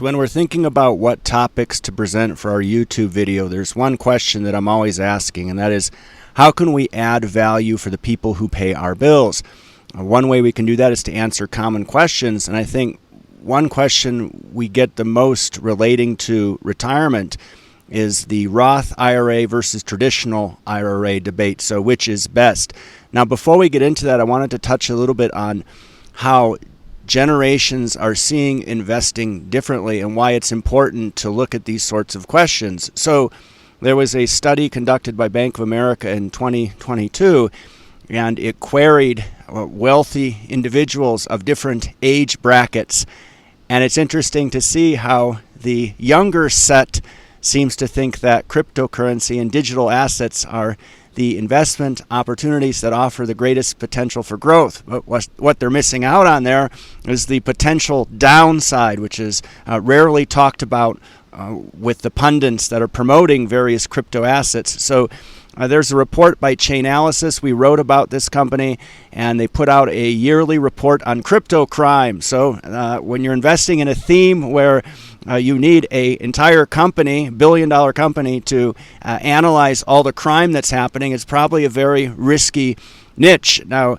So when we're thinking about what topics to present for our YouTube video, there's one question that I'm always asking, and that is, how can we add value for the people who pay our bills? One way we can do that is to answer common questions, and I think one question we get the most relating to retirement is the Roth IRA versus traditional IRA debate. So which is best? Now, before we get into that, I wanted to touch a little bit on how generations are seeing investing differently and why it's important to look at these sorts of questions. So there was a study conducted by Bank of America in 2022, and it queried wealthy individuals of different age brackets. And it's interesting to see how the younger set seems to think that cryptocurrency and digital assets are the investment opportunities that offer the greatest potential for growth. But what they're missing out on there is the potential downside, which is rarely talked about with the pundits that are promoting various crypto assets. So there's a report by Chainalysis. We wrote about this company, and they put out a yearly report on crypto crime. So when you're investing in a theme where you need an entire company, billion-dollar company, to analyze all the crime that's happening, it's probably a very risky niche. Now,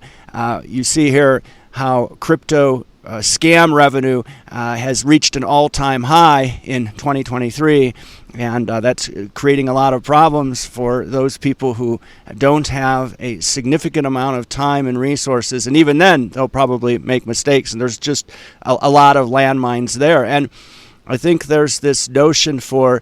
you see here how crypto scam revenue has reached an all-time high in 2023, and that's creating a lot of problems for those people who don't have a significant amount of time and resources, and even then they'll probably make mistakes, and there's just a lot of landmines there. And I think there's this notion for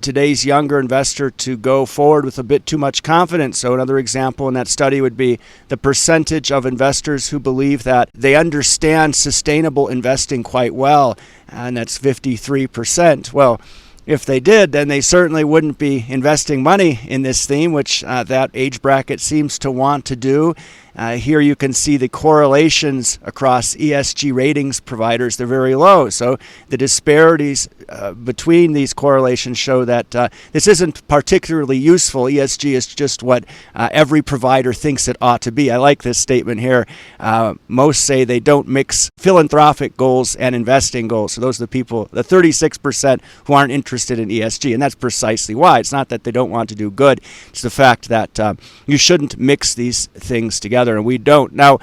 today's younger investor to go forward with a bit too much confidence. So another example in that study would be the percentage of investors who believe that they understand sustainable investing quite well, and that's 53%. Well, if they did, then they certainly wouldn't be investing money in this theme, which that age bracket seems to want to do. Here you can see the correlations across ESG ratings providers. They're very low. So the disparities between these correlations show that this isn't particularly useful. ESG is just what every provider thinks it ought to be. I like this statement here. Most say they don't mix philanthropic goals and investing goals. So those are the people, the 36% who aren't interested in ESG. And that's precisely why. It's not that they don't want to do good. It's the fact that you shouldn't mix these things together, and we don't. Now,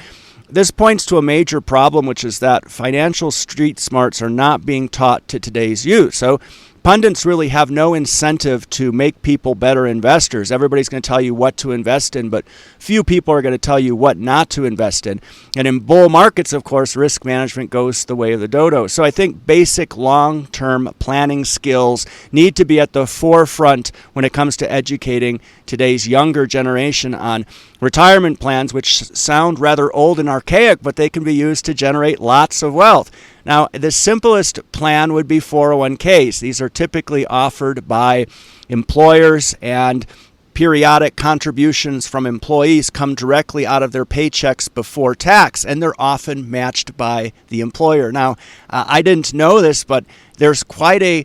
this points to a major problem, which is that financial street smarts are not being taught to today's youth. So pundits really have no incentive to make people better investors. Everybody's going to tell you what to invest in, but few people are going to tell you what not to invest in. And in bull markets, of course, risk management goes the way of the dodo. So I think basic long-term planning skills need to be at the forefront when it comes to educating today's younger generation on retirement plans, which sound rather old and archaic, but they can be used to generate lots of wealth. Now, the simplest plan would be 401ks. These are typically offered by employers, and periodic contributions from employees come directly out of their paychecks before tax, and they're often matched by the employer. Now, I didn't know this, but there's quite a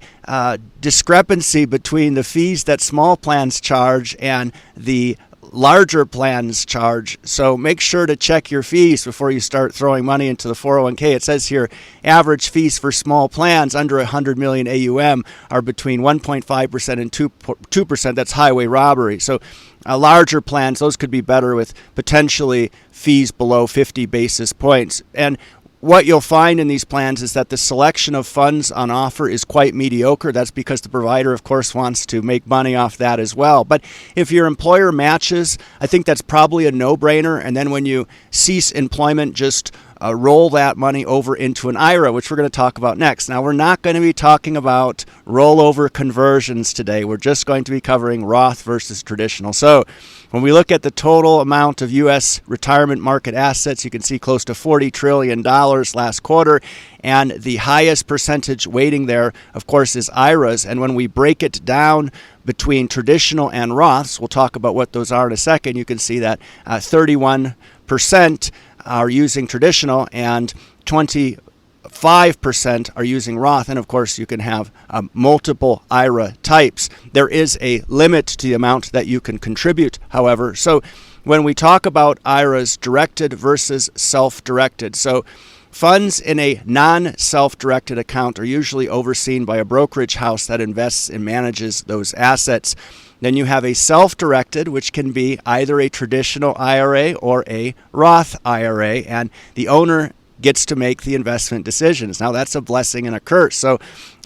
discrepancy between the fees that small plans charge and the larger plans charge. So make sure to check your fees before you start throwing money into the 401k. It says here, average fees for small plans under 100 million AUM are between 1.5% and 2%. That's highway robbery. So larger plans, those could be better with potentially fees below 50 basis points. And what you'll find in these plans is that the selection of funds on offer is quite mediocre. That's because the provider, of course, wants to make money off that as well. But if your employer matches, I think that's probably a no-brainer. And then when you cease employment, just roll that money over into an IRA, which we're going to talk about next. Now, we're not going to be talking about rollover conversions today. We're just going to be covering Roth versus traditional. So when we look at the total amount of U.S. retirement market assets, you can see close to $40 trillion last quarter. And the highest percentage weighting there, of course, is IRAs. And when we break it down between traditional and Roths, we'll talk about what those are in a second, you can see that 31% are using traditional and 25% are using Roth. And of course, you can have multiple IRA types. There is a limit to the amount that you can contribute, however. So when we talk about IRAs, directed versus self-directed. So Funds in a non-self-directed account are usually overseen by a brokerage house that invests and manages those assets. Then you have a self-directed, which can be either a traditional IRA or a Roth IRA, and the owner gets to make the investment decisions. Now, that's a blessing and a curse. So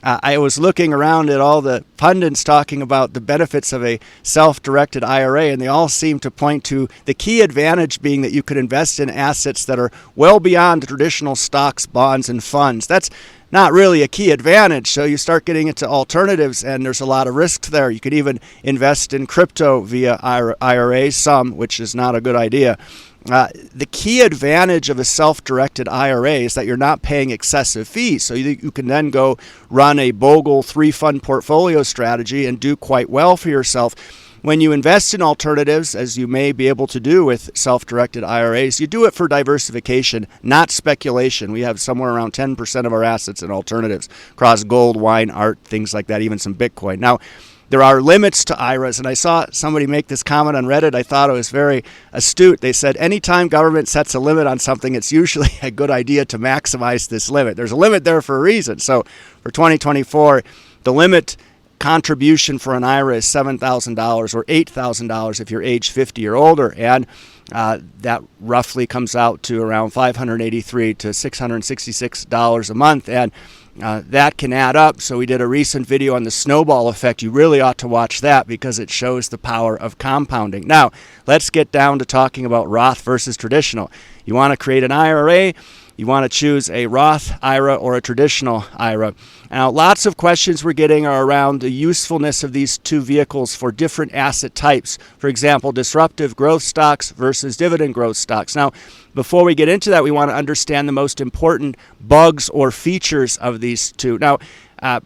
I was looking around at all the pundits talking about the benefits of a self-directed IRA, and they all seem to point to the key advantage being that you could invest in assets that are well beyond the traditional stocks, bonds, and funds. That's not really a key advantage. So you start getting into alternatives, and there's a lot of risks there. You could even invest in crypto via IRAs, which is not a good idea. The key advantage of a self-directed IRA is that you're not paying excessive fees. So you can then go run a Bogle 3-fund portfolio strategy and do quite well for yourself. When you invest in alternatives, as you may be able to do with self-directed IRAs, you do it for diversification, not speculation. We have somewhere around 10% of our assets in alternatives across gold, wine, art, things like that, even some Bitcoin. Now, there are limits to IRAs, and I saw somebody make this comment on Reddit. I thought it was very astute. They said, anytime government sets a limit on something, it's usually a good idea to maximize this limit. There's a limit there for a reason. So for 2024, the limit contribution for an IRA is $7,000 or $8,000 if you're age 50 or older, and that roughly comes out to around $583 to $666 a month, and that can add up. So we did a recent video on the snowball effect. You really ought to watch that because it shows the power of compounding. Now, let's get down to talking about Roth versus traditional. You want to create an IRA, you want to choose a Roth IRA or a traditional IRA. Now, lots of questions we're getting are around the usefulness of these two vehicles for different asset types. For example, disruptive growth stocks versus dividend growth stocks. Now, before we get into that, we want to understand the most important bugs or features of these two. Now,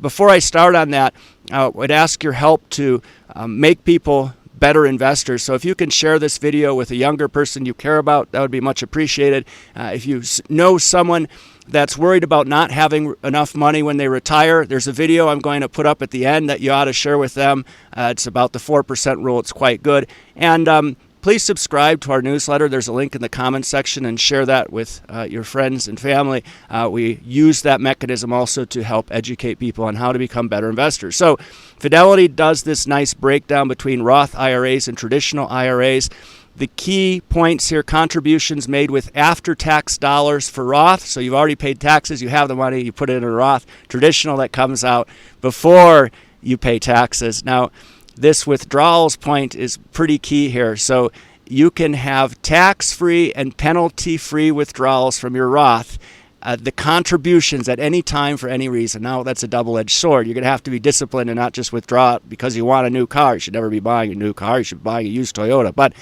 before I start on that, I would ask your help to make people better investors. So if you can share this video with a younger person you care about, that would be much appreciated. If you know someone that's worried about not having enough money when they retire, there's a video I'm going to put up at the end that you ought to share with them. It's about the 4% rule. It's quite good. And please subscribe to our newsletter. There's a link in the comments section, and share that with your friends and family. We use that mechanism also to help educate people on how to become better investors. So Fidelity does this nice breakdown between Roth IRAs and traditional IRAs. The key points here: contributions made with after-tax dollars for Roth. So you've already paid taxes, you have the money, you put it in a Roth. Traditional, that comes out before you pay taxes. Now, this withdrawals point is pretty key here. So you can have tax-free and penalty-free withdrawals from your Roth. The contributions at any time for any reason. Now, that's a double-edged sword. You're going to have to be disciplined and not just withdraw it because you want a new car. You should never be buying a new car. You should be buying a used Toyota. But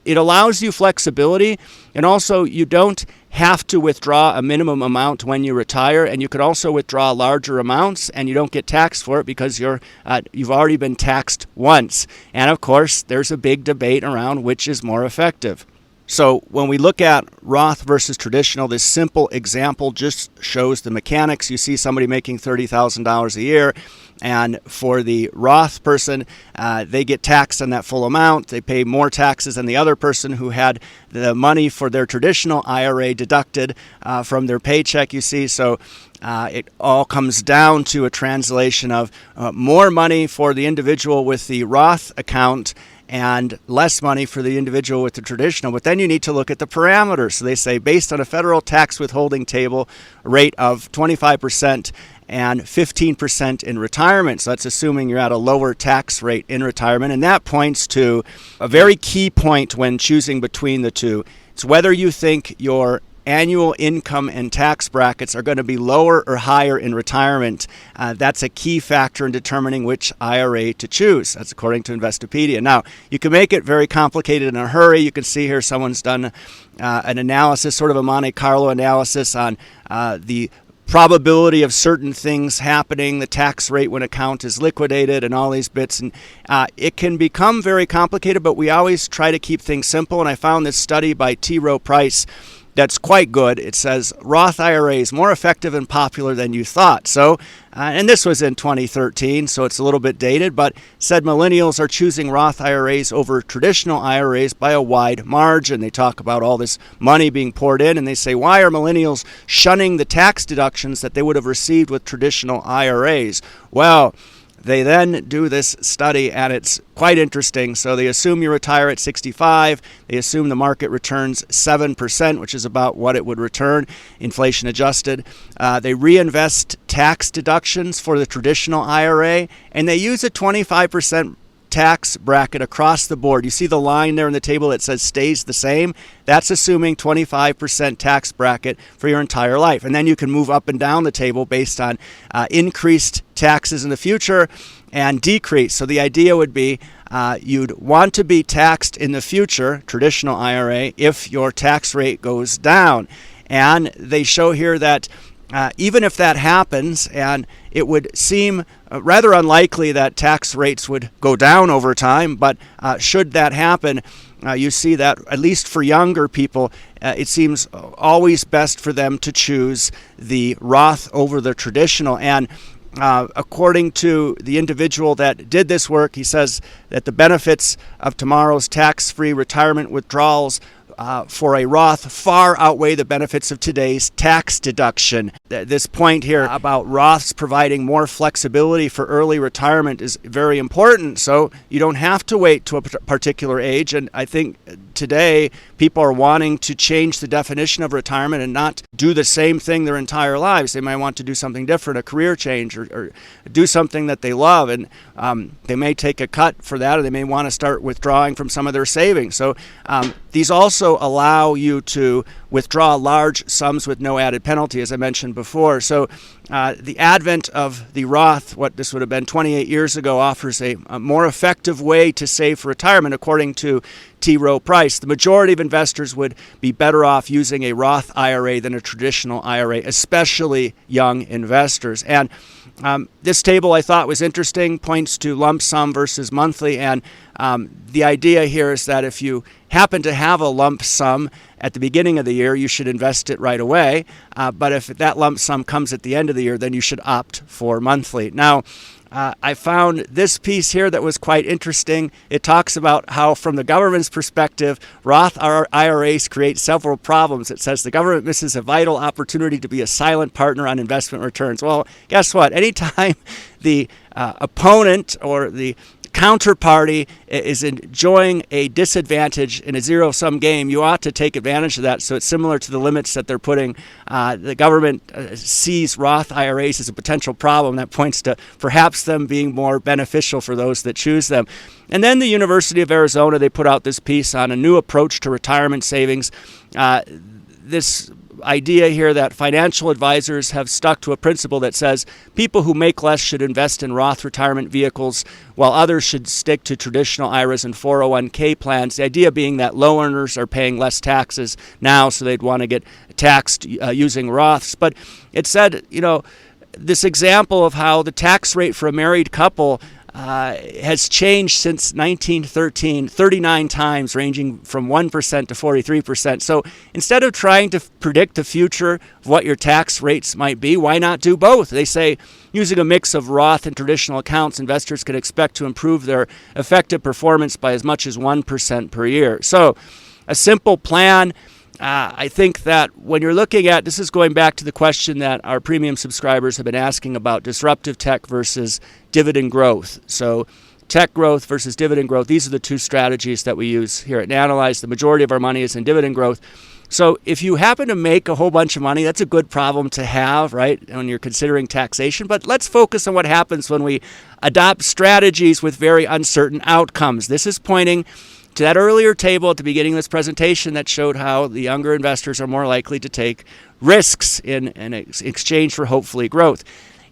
it allows you flexibility, and also you don't have to withdraw a minimum amount when you retire, and you could also withdraw larger amounts and you don't get taxed for it because you've already been taxed once. And of course, there's a big debate around which is more effective. So when we look at Roth versus traditional, this simple example just shows the mechanics. You see somebody making $30,000 a year, and for the Roth person, they get taxed on that full amount. They pay more taxes than the other person who had the money for their traditional IRA deducted from their paycheck, you see. So it all comes down to a translation of more money for the individual with the Roth account and less money for the individual with the traditional. But then you need to look at the parameters. So they say based on a federal tax withholding table rate of 25% and 15% in retirement. So that's assuming you're at a lower tax rate in retirement. And that points to a very key point when choosing between the two. It's whether you think your annual income and tax brackets are going to be lower or higher in retirement. That's a key factor in determining which IRA to choose. That's according to Investopedia. Now, you can make it very complicated in a hurry. You can see here someone's done an analysis, sort of a Monte Carlo analysis on the probability of certain things happening, the tax rate when account is liquidated, and all these bits. And it can become very complicated, but we always try to keep things simple. And I found this study by T. Rowe Price that's quite good. It says Roth IRAs more effective and popular than you thought. So, and this was in 2013, so it's a little bit dated, but said millennials are choosing Roth IRAs over traditional IRAs by a wide margin. They talk about all this money being poured in, and they say, why are millennials shunning the tax deductions that they would have received with traditional IRAs? Well, they then do this study, and it's quite interesting. So they assume you retire at 65. They assume the market returns 7%, which is about what it would return, inflation adjusted. They reinvest tax deductions for the traditional IRA, and they use a 25% tax bracket across the board. You see the line there in the table that says stays the same? That's assuming 25% tax bracket for your entire life. And then you can move up and down the table based on increased taxes in the future and decrease. So the idea would be you'd want to be taxed in the future, traditional IRA, if your tax rate goes down. And they show here that even if that happens, and it would seem rather unlikely that tax rates would go down over time, but should that happen, you see that at least for younger people, it seems always best for them to choose the Roth over the traditional. And according to the individual that did this work, he says that the benefits of tomorrow's tax-free retirement withdrawals for a Roth far outweigh the benefits of today's tax deduction. This point here about Roths providing more flexibility for early retirement is very important. So you don't have to wait to a particular age. And I think today people are wanting to change the definition of retirement and not do the same thing their entire lives. They might want to do something different, a career change, or do something that they love. And they may take a cut for that, or they may want to start withdrawing from some of their savings. So these also allow you to withdraw large sums with no added penalty, as I mentioned before. So the advent of the Roth, what this would have been 28 years ago, offers a more effective way to save for retirement, according to T. Rowe Price. The majority of investors would be better off using a Roth IRA than a traditional IRA, especially young investors. And this table I thought was interesting, points to lump sum versus monthly, and the idea here is that if you happen to have a lump sum at the beginning of the year, you should invest it right away, but if that lump sum comes at the end of the year, then you should opt for monthly. Now, I found this piece here that was quite interesting. It talks about how, from the government's perspective, Roth IRAs create several problems. It says the government misses a vital opportunity to be a silent partner on investment returns. Well, guess what? Anytime the opponent or the counterparty is enjoying a disadvantage in a zero-sum game, you ought to take advantage of that. So it's similar to the limits that they're putting. The government sees Roth IRAs as a potential problem. That points to perhaps them being more beneficial for those that choose them. And then the University of Arizona, they put out this piece on a new approach to retirement savings. This idea here that financial advisors have stuck to a principle that says people who make less should invest in Roth retirement vehicles, while others should stick to traditional IRAs and 401k plans. The idea being that low earners are paying less taxes now, so they'd want to get taxed using Roths. But it said, this example of how the tax rate for a married couple has changed since 1913, 39 times, ranging from 1% to 43%. So instead of trying to predict the future of what your tax rates might be, why not do both? They say using a mix of Roth and traditional accounts, investors can expect to improve their effective performance by as much as 1% per year. So a simple plan. I think that when you're looking at, this is going back to the question that our premium subscribers have been asking about disruptive tech versus dividend growth. So tech growth versus dividend growth, these are the two strategies that we use here at Nanalyze. The majority of our money is in dividend growth. So if you happen to make a whole bunch of money, that's a good problem to have, right, when you're considering taxation. But let's focus on what happens when we adopt strategies with very uncertain outcomes. This is pointing to that earlier table at the beginning of this presentation that showed how the younger investors are more likely to take risks in exchange for hopefully growth.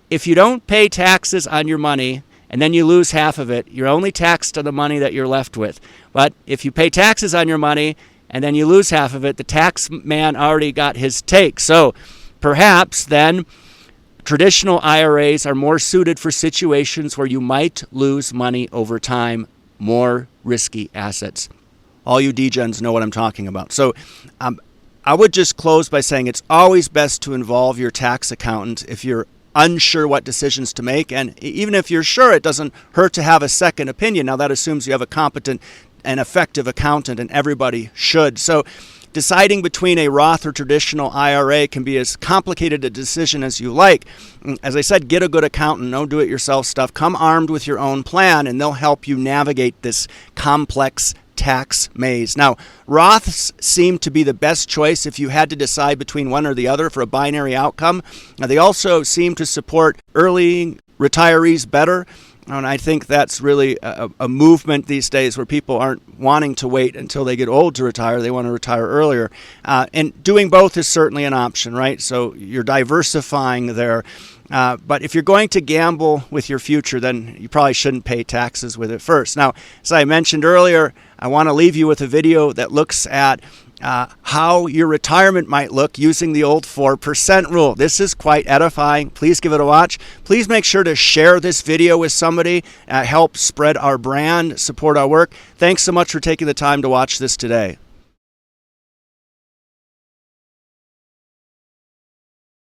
If you don't pay taxes on your money and then you lose half of it, you're only taxed on the money that you're left with. But if you pay taxes on your money and then you lose half of it, the tax man already got his take. So perhaps then traditional IRAs are more suited for situations where you might lose money over time, more risky assets. All you degens know what I'm talking about. So I would just close by saying it's always best to involve your tax accountant if you're unsure what decisions to make. And even if you're sure, it doesn't hurt to have a second opinion. Now, that assumes you have a competent and effective accountant, and everybody should. So deciding between a Roth or traditional IRA can be as complicated a decision as you like. As I said, get a good accountant, no do-it-yourself stuff. Come armed with your own plan, and they'll help you navigate this complex tax maze. Now, Roths seem to be the best choice if you had to decide between one or the other for a binary outcome. Now, they also seem to support early retirees better. And I think that's really a movement these days where people aren't wanting to wait until they get old to retire. They want to retire earlier. And doing both is certainly an option, right? So you're diversifying there. But if you're going to gamble with your future, then you probably shouldn't pay taxes with it first. Now, as I mentioned earlier, I want to leave you with a video that looks at how your retirement might look using the old 4% rule. This is quite edifying. Please give it a watch. Please make sure to share this video with somebody, help spread our brand, support our work. Thanks so much for taking the time to watch this today.